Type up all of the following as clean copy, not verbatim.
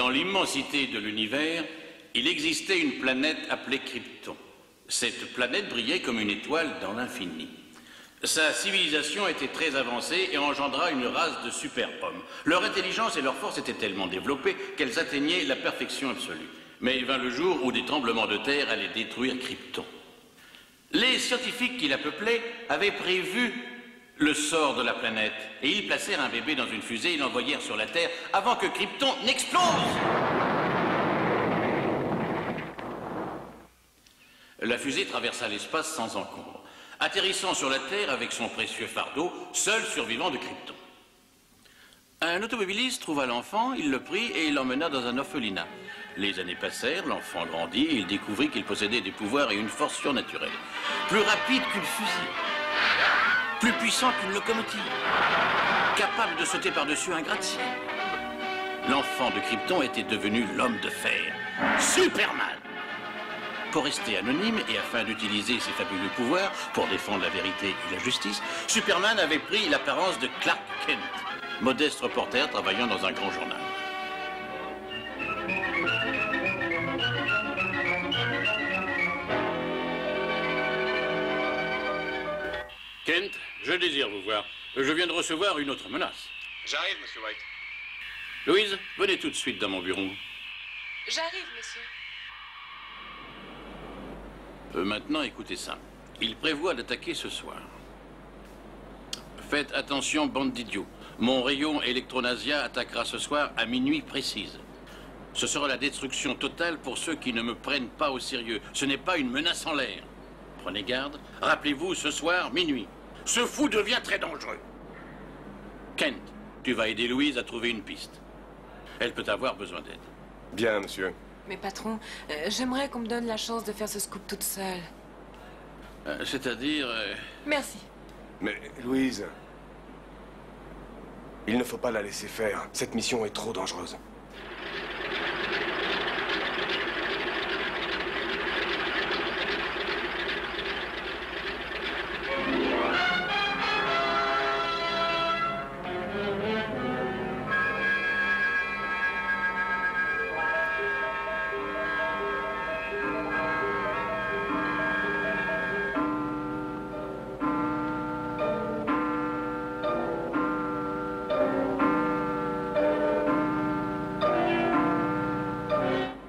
Dans l'immensité de l'univers, il existait une planète appelée Krypton. Cette planète brillait comme une étoile dans l'infini. Sa civilisation était très avancée et engendra une race de super-hommes. Leur intelligence et leur force étaient tellement développées qu'elles atteignaient la perfection absolue. Mais il vint le jour où des tremblements de terre allaient détruire Krypton. Les scientifiques qui la peuplaient avaient prévu le sort de la planète et ils placèrent un bébé dans une fusée et l'envoyèrent sur la Terre avant que Krypton n'explose. La fusée traversa l'espace sans encombre, atterrissant sur la Terre avec son précieux fardeau, seul survivant de Krypton. Un automobiliste trouva l'enfant, il le prit et l'emmena dans un orphelinat. Les années passèrent, l'enfant grandit et il découvrit qu'il possédait des pouvoirs et une force surnaturelle. Plus rapide qu'une fusée, plus puissant qu'une locomotive, capable de sauter par-dessus un gratte-ciel. L'enfant de Krypton était devenu l'homme de fer, Superman. Pour rester anonyme et afin d'utiliser ses fabuleux pouvoirs pour défendre la vérité et la justice, Superman avait pris l'apparence de Clark Kent, modeste reporter travaillant dans un grand journal. Kent, je désire vous voir. Je viens de recevoir une autre menace. J'arrive, monsieur White. Louise, venez tout de suite dans mon bureau. J'arrive, monsieur. Maintenant, écoutez ça. Il prévoit d'attaquer ce soir. Faites attention, bande d'idiots. Mon rayon Electronasia attaquera ce soir à minuit précise. Ce sera la destruction totale pour ceux qui ne me prennent pas au sérieux. Ce n'est pas une menace en l'air. Prenez garde. Rappelez-vous, ce soir, minuit. Ce fou devient très dangereux. Kent, tu vas aider Louise à trouver une piste. Elle peut avoir besoin d'aide. Bien, monsieur. Mais patron, j'aimerais qu'on me donne la chance de faire ce scoop toute seule. C'est-à-dire... Merci. Mais, Louise... Il ne faut pas la laisser faire. Cette mission est trop dangereuse.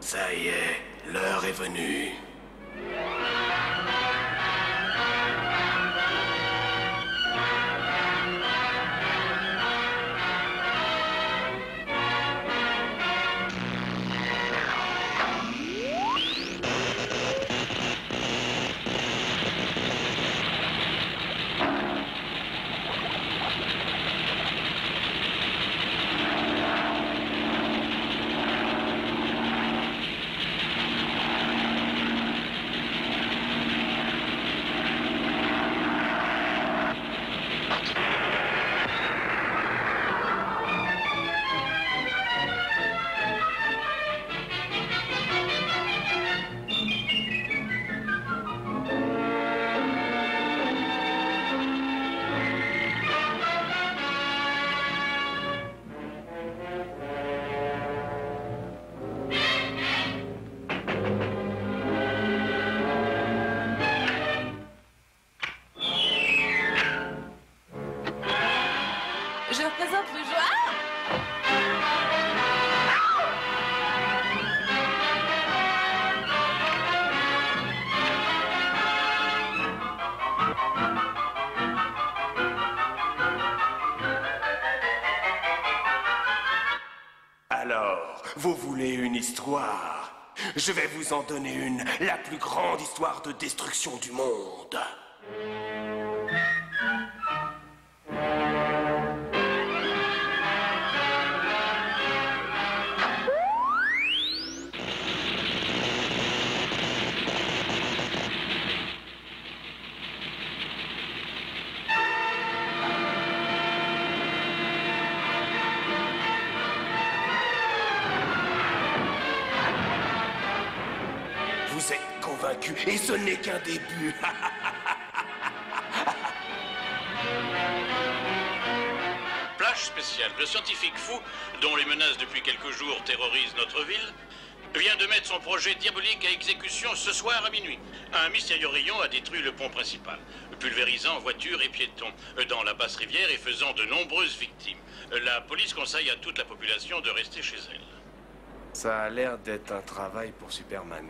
Ça y est, l'heure est venue. Je représente le joueur. Alors, vous voulez une histoire? Je vais vous en donner une, la plus grande histoire de destruction du monde. Vous êtes convaincu, et ce n'est qu'un début. H spécial, le scientifique fou, dont les menaces depuis quelques jours terrorisent notre ville, vient de mettre son projet diabolique à exécution ce soir à minuit. Un mystérieux rayon a détruit le pont principal, pulvérisant voitures et piétons dans la basse rivière et faisant de nombreuses victimes. La police conseille à toute la population de rester chez elle. Ça a l'air d'être un travail pour Superman.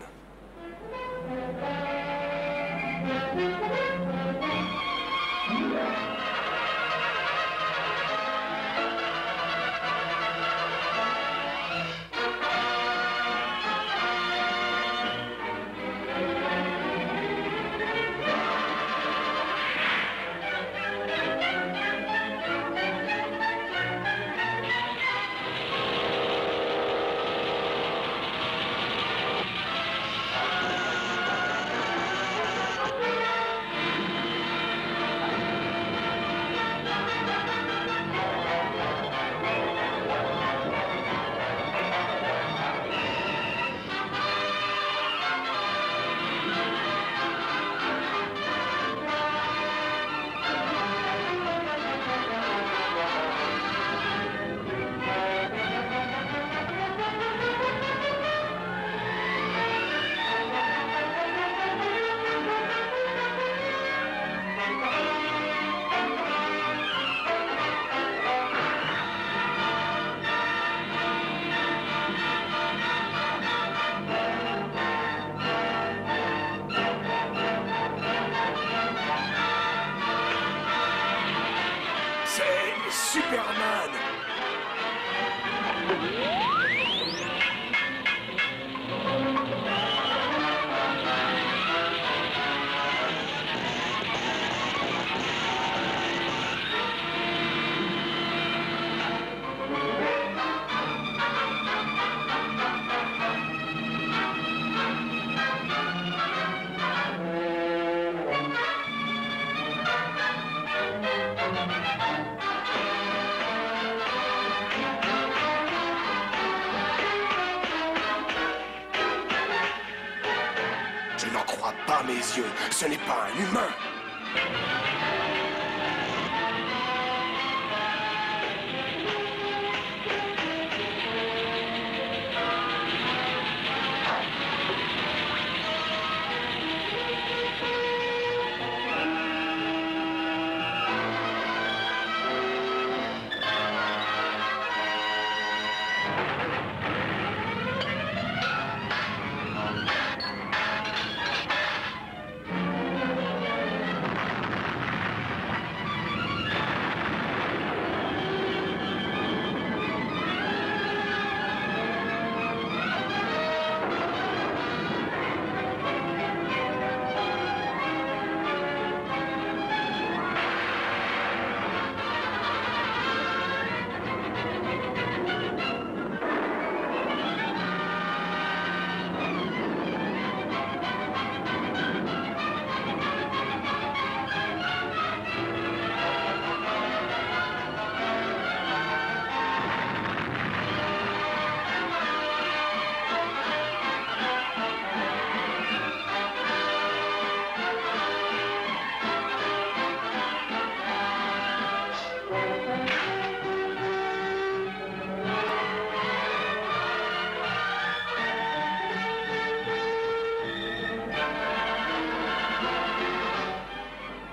Superman! Je n'en crois pas mes yeux, ce n'est pas un humain.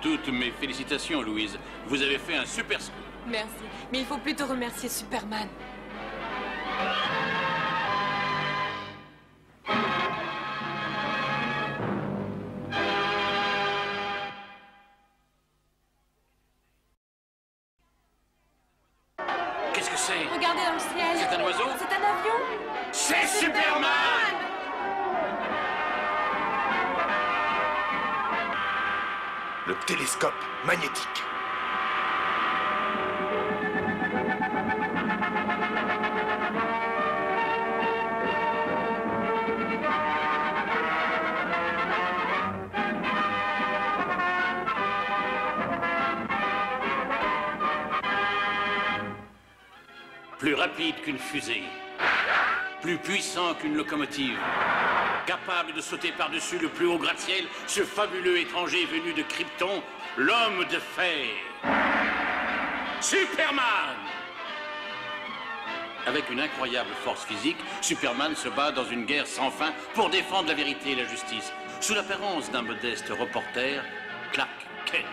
Toutes mes félicitations, Louise. Vous avez fait un super scoop. Merci. Mais il faut plutôt remercier Superman. Qu'est-ce que c'est? Regardez dans le ciel. C'est un oiseau? C'est un avion. C'est Superman! Le télescope magnétique. Plus rapide qu'une fusée, plus puissant qu'une locomotive, capable de sauter par-dessus le plus haut gratte-ciel, ce fabuleux étranger venu de Krypton, l'homme de fer. Superman! Avec une incroyable force physique, Superman se bat dans une guerre sans fin pour défendre la vérité et la justice, sous l'apparence d'un modeste reporter, Clark Kent.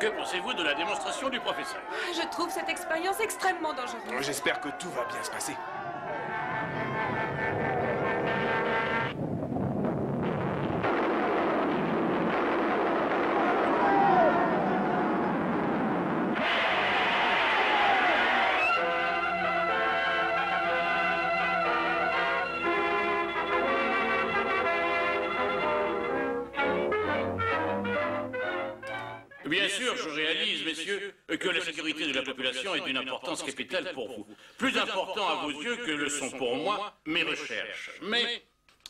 Que pensez-vous de la démonstration du professeur? Je trouve cette expérience extrêmement dangereuse. J'espère que tout va bien se passer. Bien sûr, je réalise, messieurs, que la sécurité de la population est d'une importance capitale pour vous. Plus important à vos yeux que le sont pour moi mes recherches. Mais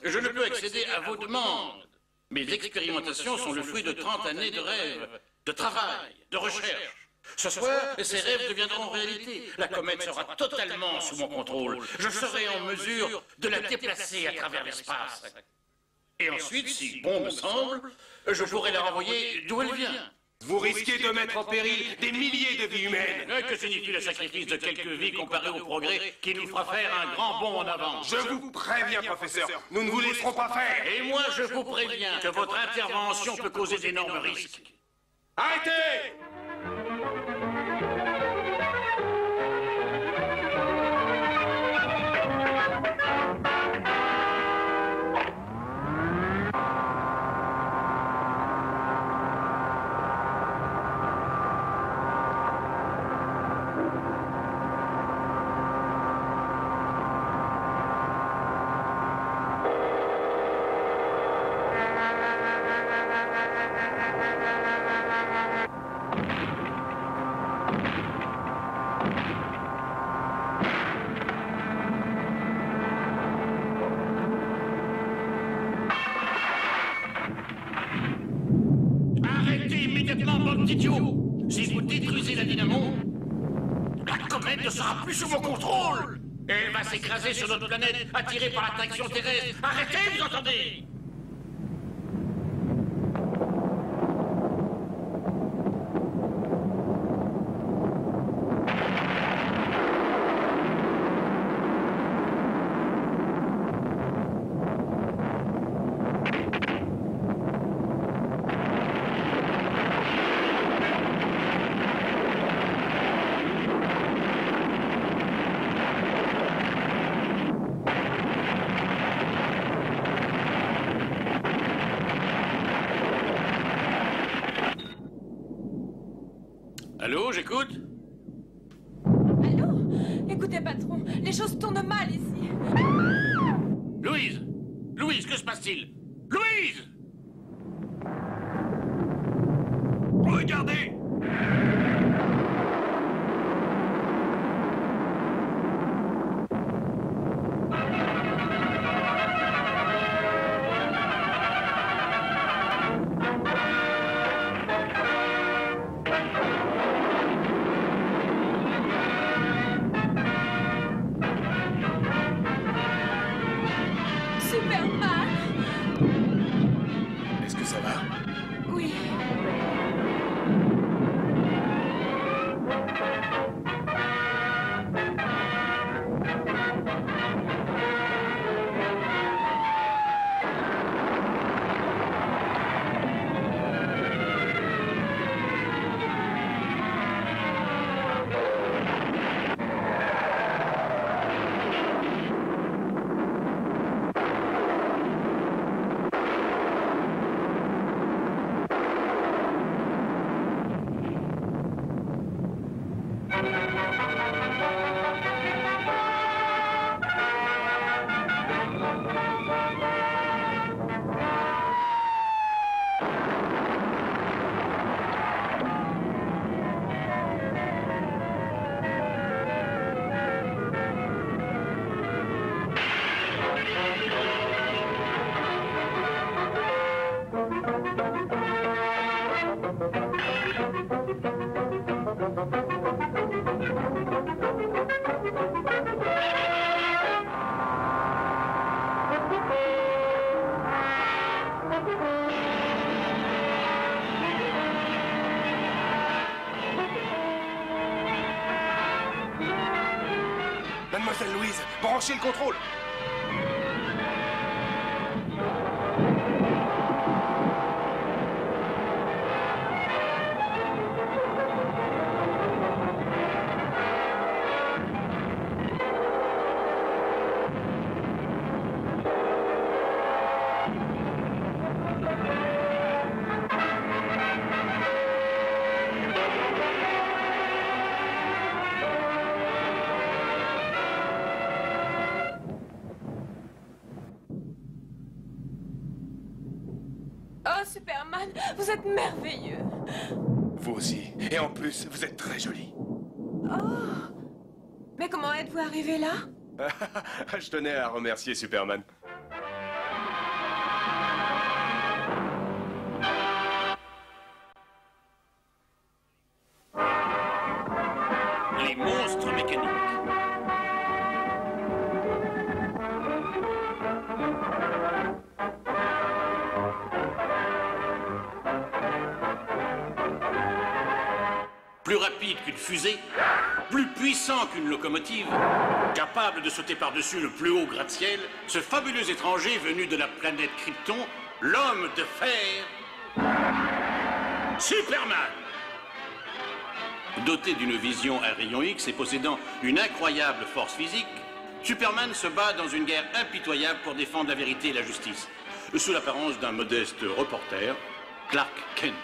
je ne peux accéder à vos demandes. Mes expérimentations sont le fruit de 30 années de rêve, de travail, de recherche. Ce soir, ces rêves deviendront réalité. La comète sera totalement sous mon contrôle. Je serai en mesure de la déplacer à travers l'espace. Et ensuite, si bon me semble, je pourrai la renvoyer d'où elle vient. Vous risquez de mettre en péril des milliers de vies humaines. Que signifie le sacrifice de quelques vies comparé au progrès qui nous fera faire un grand bond en avant? Je vous préviens, professeur, nous ne vous laisserons pas faire. Et moi, je vous préviens que votre intervention peut causer d'énormes risques. Arrêtez! Si vous détruisez la dynamo, la comète ne sera plus sous mon contrôle. Et elle va s'écraser sur notre planète, attirée par l'attraction terrestre. Arrêtez, vous entendez? Allô, j'écoute? Allô? Écoutez, patron, les choses tournent mal ici. Louise! Louise, que se passe-t-il? Louise! Regardez! Superman! Est-ce que ça va? Oui. Mademoiselle Louise, branchez le contrôle. Oh, Superman, vous êtes merveilleux. Vous aussi. Et en plus, vous êtes très jolie. Oh. Mais comment êtes-vous arrivé là? Je tenais à remercier Superman. Les monstres mécaniques. Plus rapide qu'une fusée, plus puissant qu'une locomotive, capable de sauter par-dessus le plus haut gratte-ciel, ce fabuleux étranger venu de la planète Krypton, l'homme de fer, Superman. Doté d'une vision à rayon X et possédant une incroyable force physique, Superman se bat dans une guerre impitoyable pour défendre la vérité et la justice, sous l'apparence d'un modeste reporter, Clark Kent.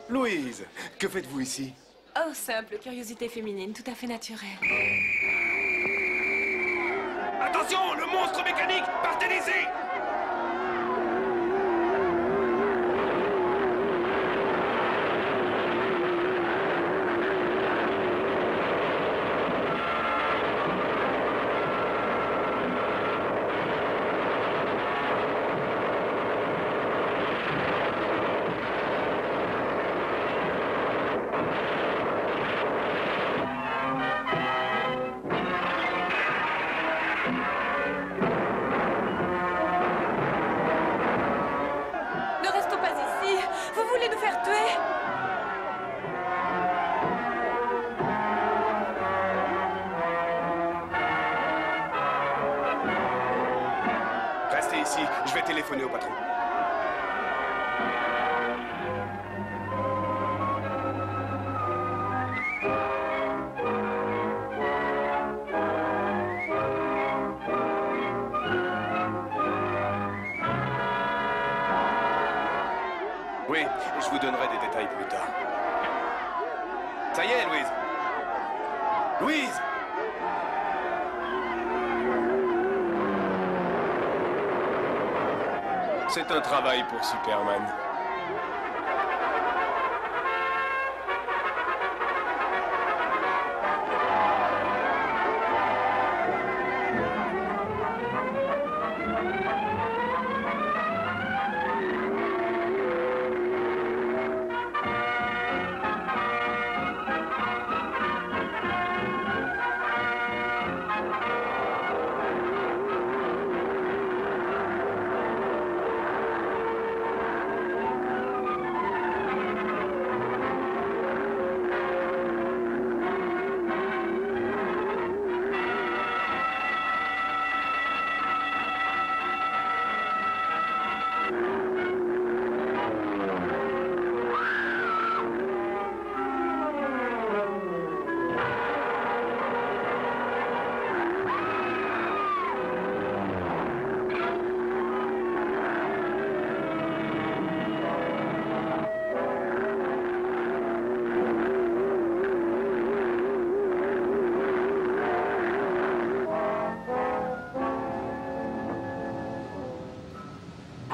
Louise, que faites-vous ici? Oh, simple curiosité féminine, tout à fait naturelle. Attention, le monstre mécanique, partez-les-y! Ne restons pas ici. Vous voulez nous faire tuer? Restez ici, je vais téléphoner au patron. Oui, je vous donnerai des détails plus tard. Ça y est, Louise. Louise! C'est un travail pour Superman.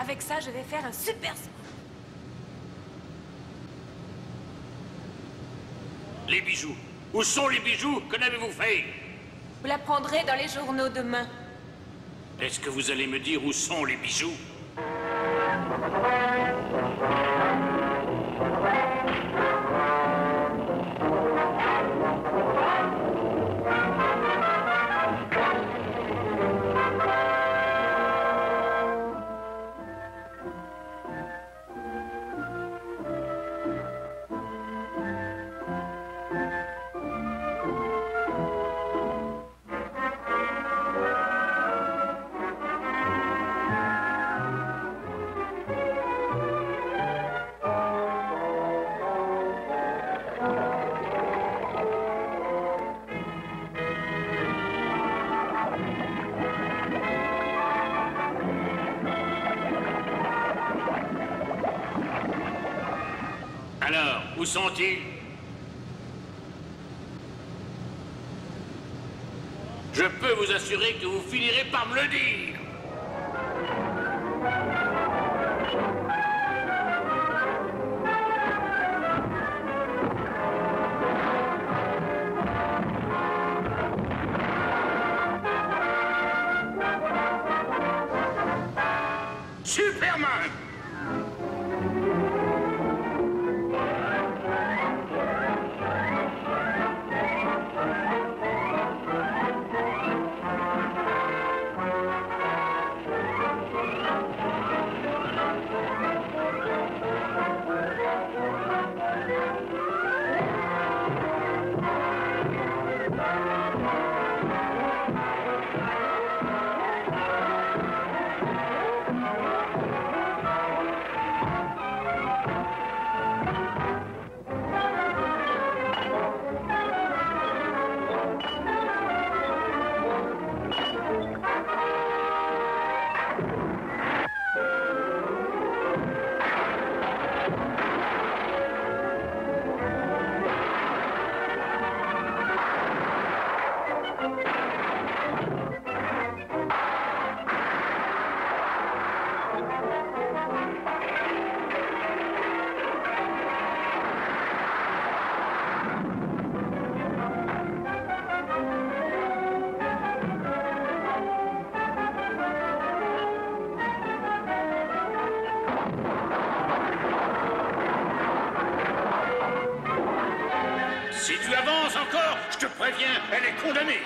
Avec ça, je vais faire un super scoop. Les bijoux. Où sont les bijoux? Que n'avez-vous fait? Vous l'apprendrez dans les journaux demain. Est-ce que vous allez me dire où sont les bijoux? Alors, où sont-ils? Je peux vous assurer que vous finirez par me le dire. Superman! Si tu avances encore, je te préviens, elle est condamnée.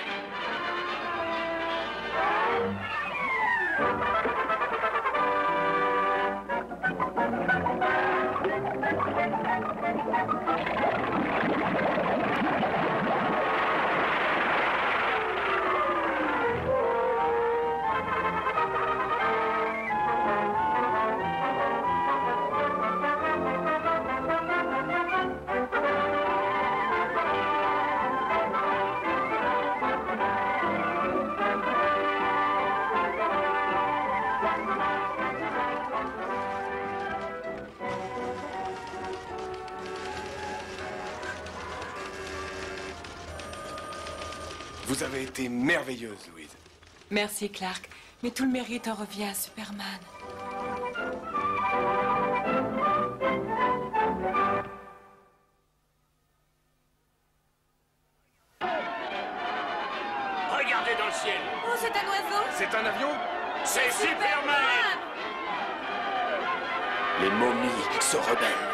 Vous avez été merveilleuse, Louise. Merci, Clark. Mais tout le mérite en revient à Superman. Regardez dans le ciel. Oh, c'est un oiseau? C'est un avion? C'est Superman! Les momies se rebellent.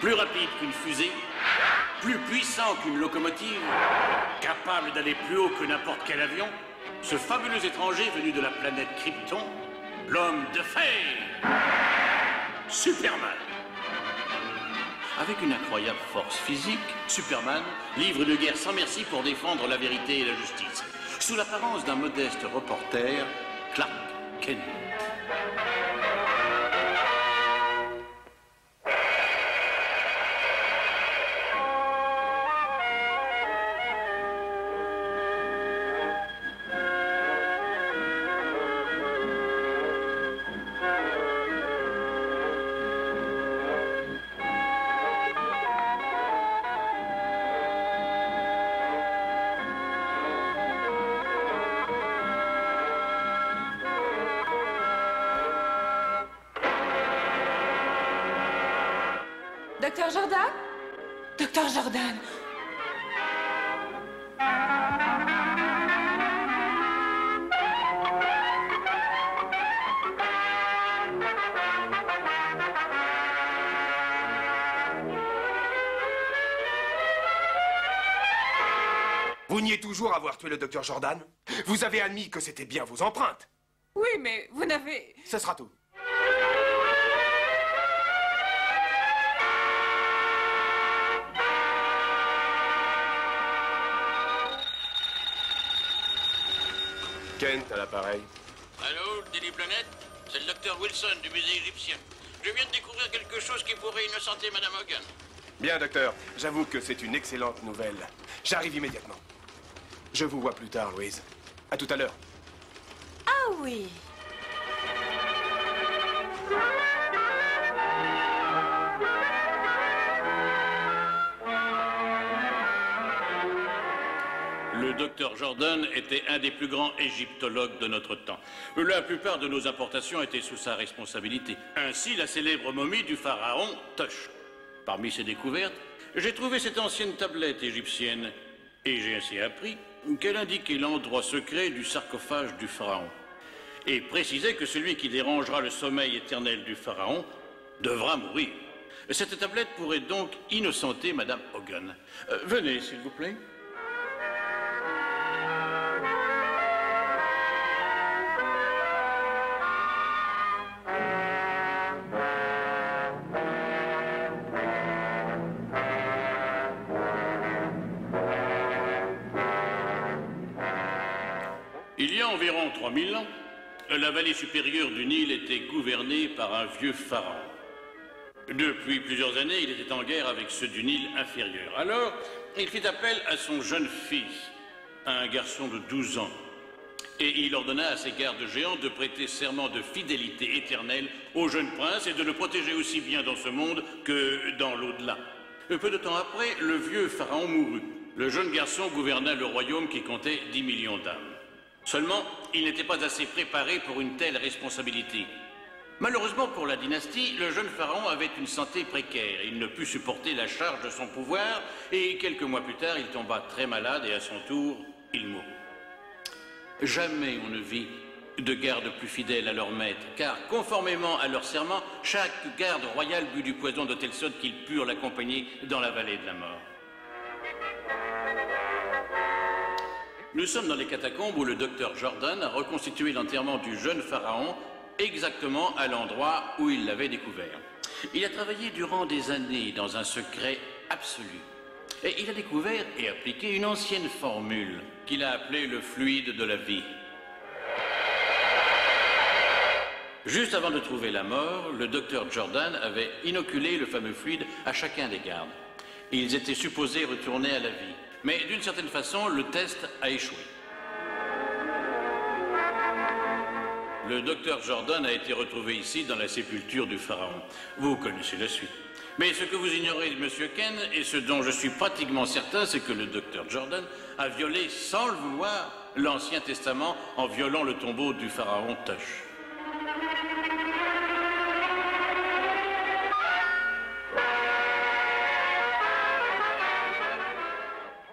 Plus rapide qu'une fusée, plus puissant qu'une locomotive, capable d'aller plus haut que n'importe quel avion, ce fabuleux étranger venu de la planète Krypton, l'homme de fer, Superman. Avec une incroyable force physique, Superman livre une guerre sans merci pour défendre la vérité et la justice, sous l'apparence d'un modeste reporter, Clark Kent. Docteur Jordan? Docteur Jordan! Vous niez toujours avoir tué le docteur Jordan? Vous avez admis que c'était bien vos empreintes. Oui, mais vous n'avez... Ce sera tout. Kent à l'appareil. Allô, Daily Planet? C'est le docteur Wilson du musée égyptien. Je viens de découvrir quelque chose qui pourrait innocenter Madame Hogan. Bien, docteur. J'avoue que c'est une excellente nouvelle. J'arrive immédiatement. Je vous vois plus tard, Louise. À tout à l'heure. Ah oui! Le docteur Jordan était un des plus grands égyptologues de notre temps. La plupart de nos importations étaient sous sa responsabilité. Ainsi, la célèbre momie du pharaon Tosh. Parmi ses découvertes, j'ai trouvé cette ancienne tablette égyptienne. Et j'ai ainsi appris qu'elle indiquait l'endroit secret du sarcophage du pharaon. Et précisait que celui qui dérangera le sommeil éternel du pharaon devra mourir. Cette tablette pourrait donc innocenter Madame Hogan. Venez, s'il vous plaît. Il y a environ 3000 ans, la vallée supérieure du Nil était gouvernée par un vieux pharaon. Depuis plusieurs années, il était en guerre avec ceux du Nil inférieur. Alors, il fit appel à son jeune fils, un garçon de 12 ans. Et il ordonna à ses gardes géants de prêter serment de fidélité éternelle au jeune prince et de le protéger aussi bien dans ce monde que dans l'au-delà. Peu de temps après, le vieux pharaon mourut. Le jeune garçon gouverna le royaume qui comptait 10 millions d'âmes. Seulement, il n'était pas assez préparé pour une telle responsabilité. Malheureusement pour la dynastie, le jeune pharaon avait une santé précaire. Il ne put supporter la charge de son pouvoir et quelques mois plus tard, il tomba très malade et à son tour, il mourut. Jamais on ne vit de gardes plus fidèles à leur maître, car conformément à leur serment, chaque garde royal but du poison de telle sorte qu'ils purent l'accompagner dans la vallée de la mort. Nous sommes dans les catacombes où le docteur Jordan a reconstitué l'enterrement du jeune pharaon exactement à l'endroit où il l'avait découvert. Il a travaillé durant des années dans un secret absolu. Et il a découvert et appliqué une ancienne formule qu'il a appelée le fluide de la vie. Juste avant de trouver la mort, le docteur Jordan avait inoculé le fameux fluide à chacun des gardes. Ils étaient supposés retourner à la vie. Mais d'une certaine façon, le test a échoué. Le docteur Jordan a été retrouvé ici dans la sépulture du pharaon. Vous connaissez la suite. Mais ce que vous ignorez de M. Ken, et ce dont je suis pratiquement certain, c'est que le docteur Jordan a violé, sans le vouloir, l'Ancien Testament en violant le tombeau du pharaon Tush.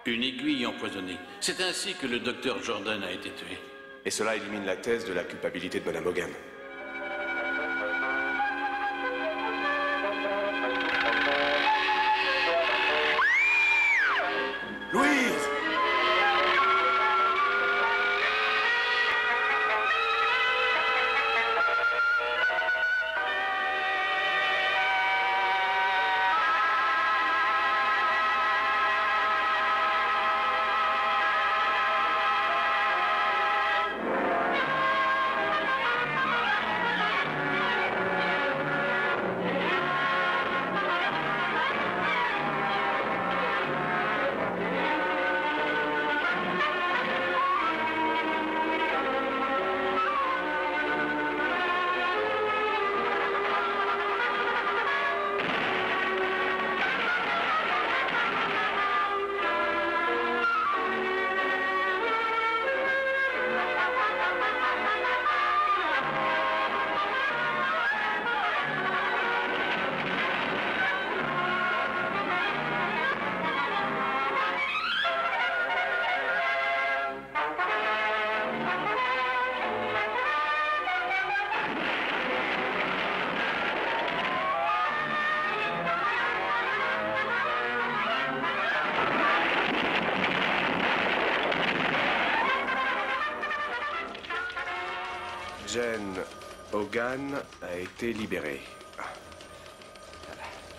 Une aiguille empoisonnée. C'est ainsi que le docteur Jordan a été tué. Et cela élimine la thèse de la culpabilité de Madame Hogan. Louise! Jane Hogan a été libérée.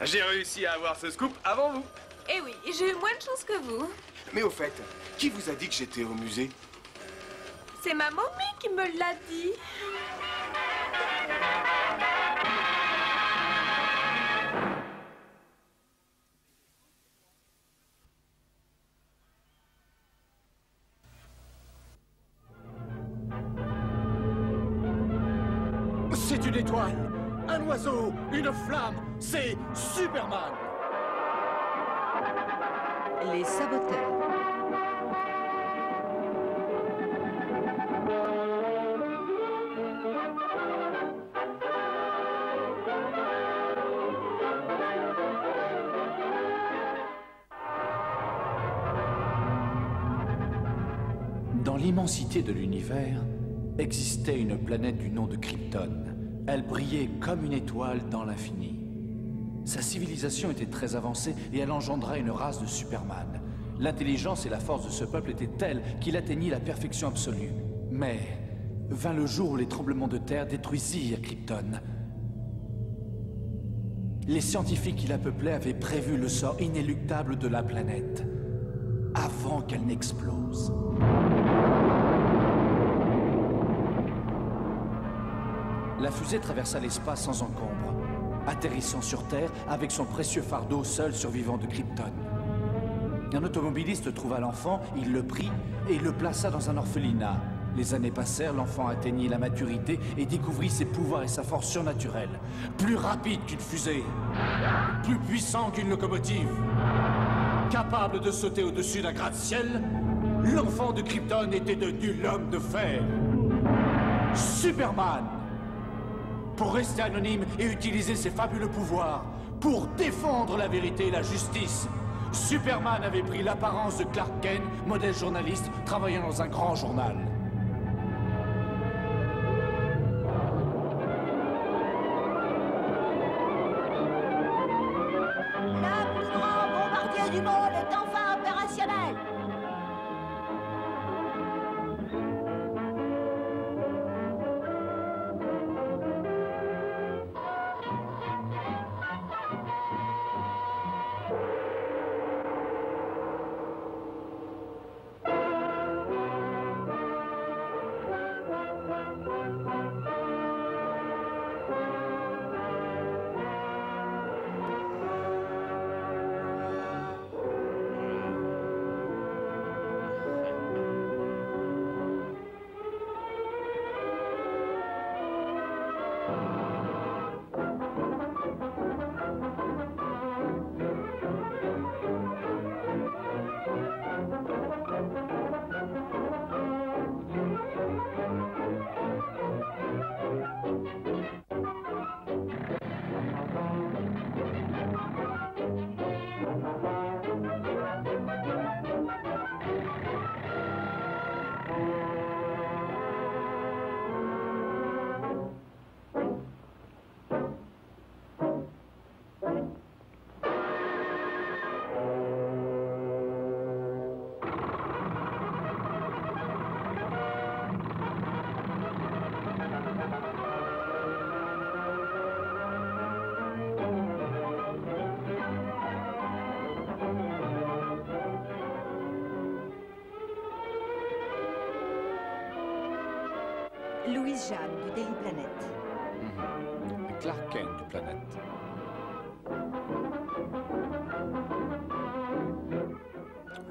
J'ai réussi à avoir ce scoop avant vous. Eh oui, j'ai eu moins de chance que vous. Mais au fait, qui vous a dit que j'étais au musée? C'est ma mamie qui me l'a dit. C'est une étoile, un oiseau, une flamme, c'est Superman! Les saboteurs. Dans l'immensité de l'univers, existait une planète du nom de Krypton. Elle brillait comme une étoile dans l'infini. Sa civilisation était très avancée et elle engendra une race de Superman. L'intelligence et la force de ce peuple étaient telles qu'il atteignit la perfection absolue. Mais vint le jour où les tremblements de terre détruisirent Krypton. Les scientifiques qui la peuplaient avaient prévu le sort inéluctable de la planète, avant qu'elle n'explose. La fusée traversa l'espace sans encombre, atterrissant sur Terre avec son précieux fardeau, seul survivant de Krypton. Un automobiliste trouva l'enfant, il le prit et le plaça dans un orphelinat. Les années passèrent, l'enfant atteignit la maturité et découvrit ses pouvoirs et sa force surnaturelle. Plus rapide qu'une fusée, plus puissant qu'une locomotive, capable de sauter au-dessus d'un gratte-ciel, l'enfant de Krypton était devenu l'homme de fer. Superman! Pour rester anonyme et utiliser ses fabuleux pouvoirs, pour défendre la vérité et la justice, Superman avait pris l'apparence de Clark Kent, modèle journaliste, travaillant dans un grand journal. La plus grande bombardier du monde est enfin opérationnelle. Louise Jeanne, du Daily Planet. Clark Kent, du Planète.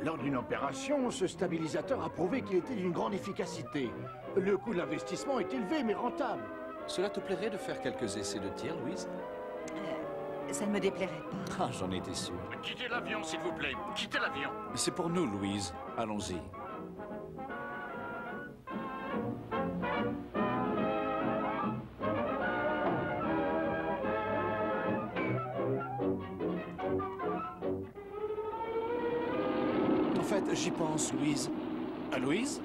Lors d'une opération, ce stabilisateur a prouvé qu'il était d'une grande efficacité. Le coût de l'investissement est élevé, mais rentable. Cela te plairait de faire quelques essais de tir, Louise? Ça ne me déplairait pas. Ah, j'en étais sûr. Quittez l'avion, s'il vous plaît. Quittez l'avion. C'est pour nous, Louise. Allons-y. En fait, j'y pense, Louise. À Louise?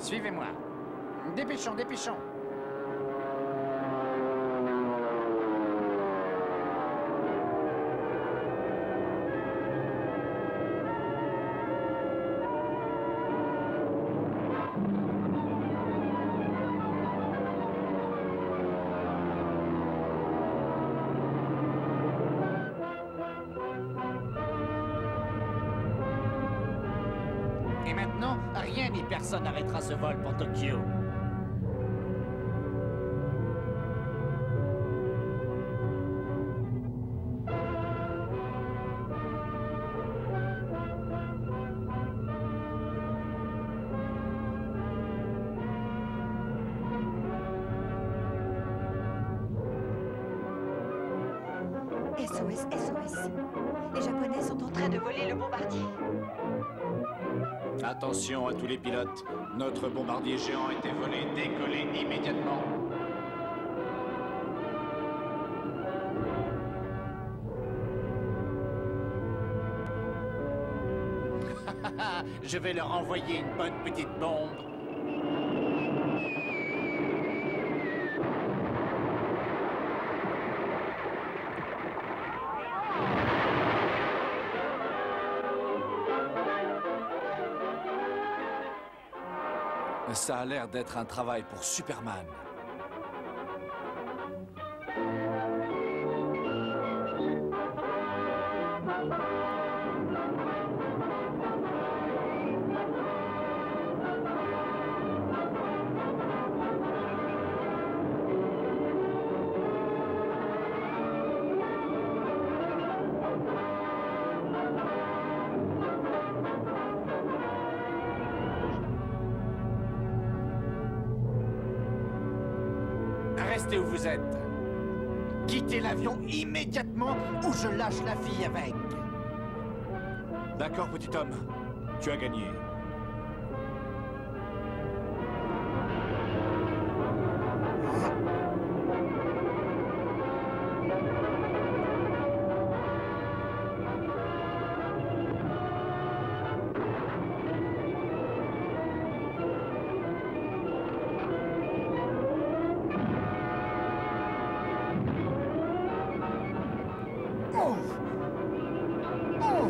Suivez-moi. Dépêchons, dépêchons. Et maintenant, rien ni personne n'arrêtera ce vol pour Tokyo. SOS, SOS. Les Japonais sont en train de voler le bombardier. Attention à tous les pilotes. Notre bombardier géant a été volé. Décollez immédiatement. Je vais leur envoyer une bonne petite bombe. Ça a l'air d'être un travail pour Superman. Restez où vous êtes. Quittez l'avion immédiatement ou je lâche la fille avec. D'accord, petit homme. Tu as gagné. Oh! Oh!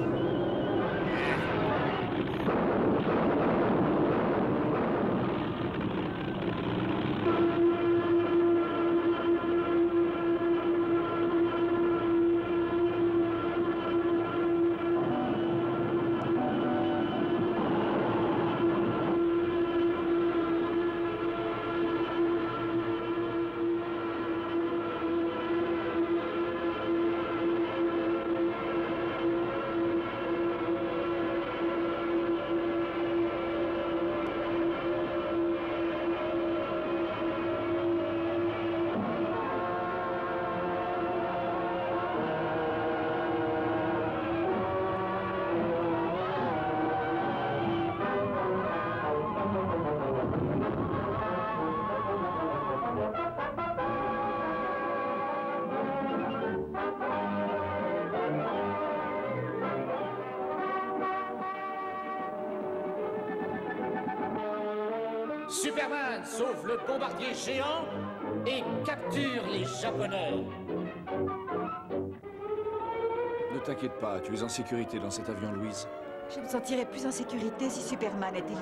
Superman sauve le bombardier géant et capture les Japonais. Ne t'inquiète pas, tu es en sécurité dans cet avion, Louise. Je me sentirais plus en sécurité si Superman était là.